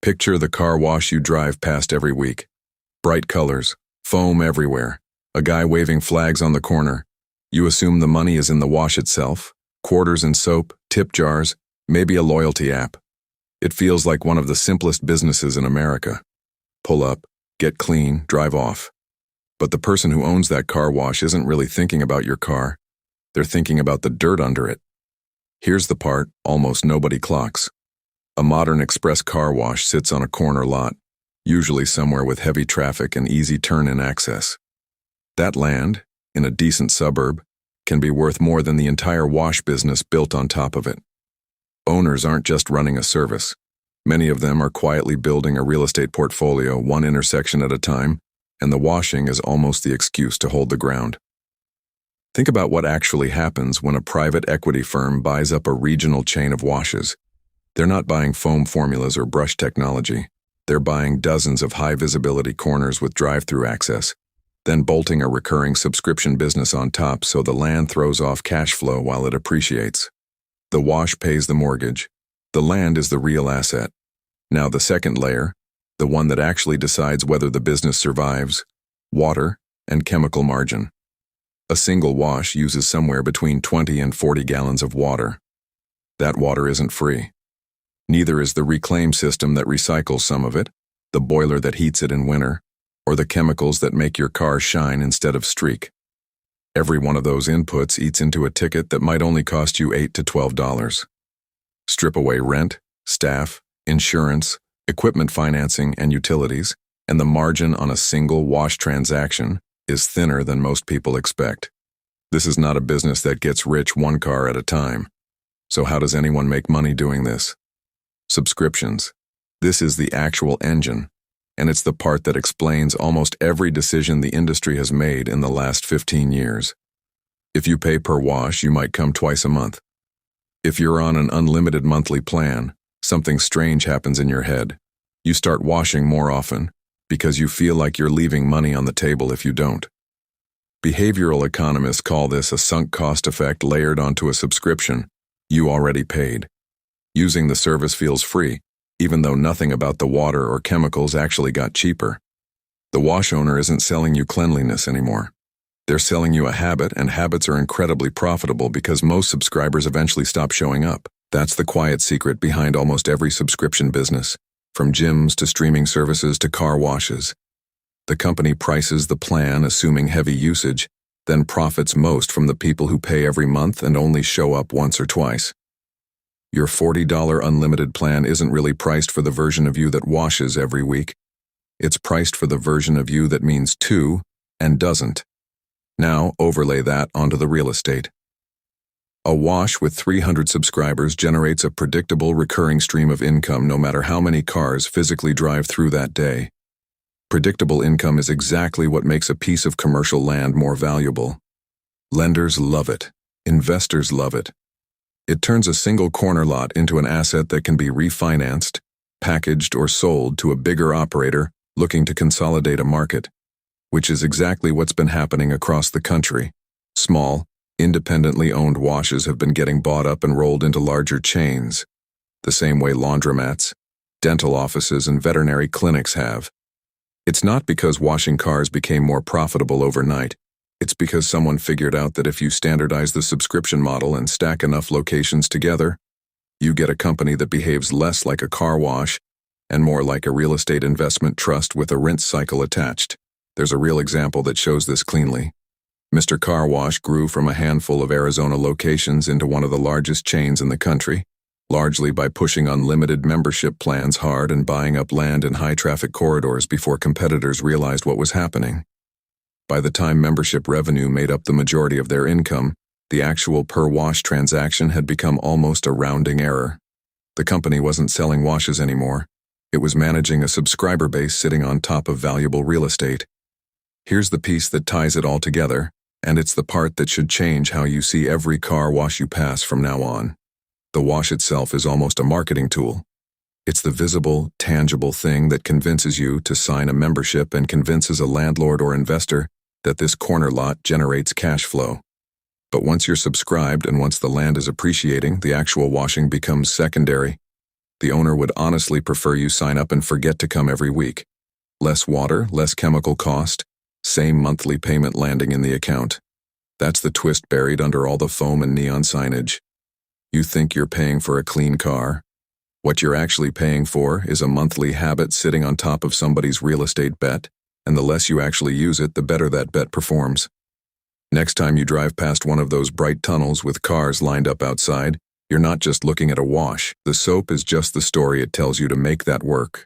Picture the car wash you drive past every week. Bright colors, foam everywhere, a guy waving flags on the corner. You assume the money is in the wash itself, quarters in soap, tip jars, maybe a loyalty app. It feels like one of the simplest businesses in America. Pull up, get clean, drive off. But the person who owns that car wash isn't really thinking about your car. They're thinking about the dirt under it. Here's the part almost nobody clocks. A modern express car wash sits on a corner lot, usually somewhere with heavy traffic and easy turn-in access. That land, in a decent suburb, can be worth more than the entire wash business built on top of it. Owners aren't just running a service. Many of them are quietly building a real estate portfolio one intersection at a time, and the washing is almost the excuse to hold the ground. Think about what actually happens when a private equity firm buys up a regional chain of washes. They're not buying foam formulas or brush technology. They're buying dozens of high-visibility corners with drive-through access, then bolting a recurring subscription business on top so the land throws off cash flow while it appreciates. The wash pays the mortgage. The land is the real asset. Now the second layer, the one that actually decides whether the business survives: water and chemical margin. A single wash uses somewhere between 20 and 40 gallons of water. That water isn't free. Neither is the reclaim system that recycles some of it, the boiler that heats it in winter, or the chemicals that make your car shine instead of streak. Every one of those inputs eats into a ticket that might only cost you $8 to $12. Strip away rent, staff, insurance, equipment financing, and utilities, and the margin on a single wash transaction is thinner than most people expect. This is not a business that gets rich one car at a time. So how does anyone make money doing this? Subscriptions. This is the actual engine, and it's the part that explains almost every decision the industry has made in the last 15 years. If you pay per wash, you might come twice a month. If you're on an unlimited monthly plan, something strange happens in your head. You start washing more often because you feel like you're leaving money on the table if you don't. Behavioral economists call this a sunk cost effect layered onto a subscription you already paid. Using the service feels free, even though nothing about the water or chemicals actually got cheaper. The wash owner isn't selling you cleanliness anymore. They're selling you a habit, and habits are incredibly profitable because most subscribers eventually stop showing up. That's the quiet secret behind almost every subscription business, from gyms to streaming services to car washes. The company prices the plan assuming heavy usage, then profits most from the people who pay every month and only show up once or twice. Your $40 unlimited plan isn't really priced for the version of you that washes every week. It's priced for the version of you that means to and doesn't. Now overlay that onto the real estate. A wash with 300 subscribers generates a predictable recurring stream of income no matter how many cars physically drive through that day. Predictable income is exactly what makes a piece of commercial land more valuable. Lenders love it. Investors love it. It turns a single corner lot into an asset that can be refinanced, packaged, or sold to a bigger operator looking to consolidate a market, which is exactly what's been happening across the country. Small, independently owned washes have been getting bought up and rolled into larger chains, the same way laundromats, dental offices, and veterinary clinics have. It's not because washing cars became more profitable overnight. It's because someone figured out that if you standardize the subscription model and stack enough locations together, you get a company that behaves less like a car wash and more like a real estate investment trust with a rinse cycle attached. There's a real example that shows this cleanly. Mr. Car Wash grew from a handful of Arizona locations into one of the largest chains in the country, largely by pushing unlimited membership plans hard and buying up land in high-traffic corridors before competitors realized what was happening. By the time membership revenue made up the majority of their income, the actual per-wash transaction had become almost a rounding error. The company wasn't selling washes anymore. It was managing a subscriber base sitting on top of valuable real estate. Here's the piece that ties it all together, and it's the part that should change how you see every car wash you pass from now on. The wash itself is almost a marketing tool. It's the visible, tangible thing that convinces you to sign a membership and convinces a landlord or investor that this corner lot generates cash flow. But once you're subscribed and once the land is appreciating, the actual washing becomes secondary. The owner would honestly prefer you sign up and forget to come every week. Less water, less chemical cost, same monthly payment landing in the account. That's the twist buried under all the foam and neon signage. You think you're paying for a clean car? What you're actually paying for is a monthly habit sitting on top of somebody's real estate bet, and the less you actually use it, the better that bet performs. Next time you drive past one of those bright tunnels with cars lined up outside, you're not just looking at a wash. The soap is just the story it tells you to make that work.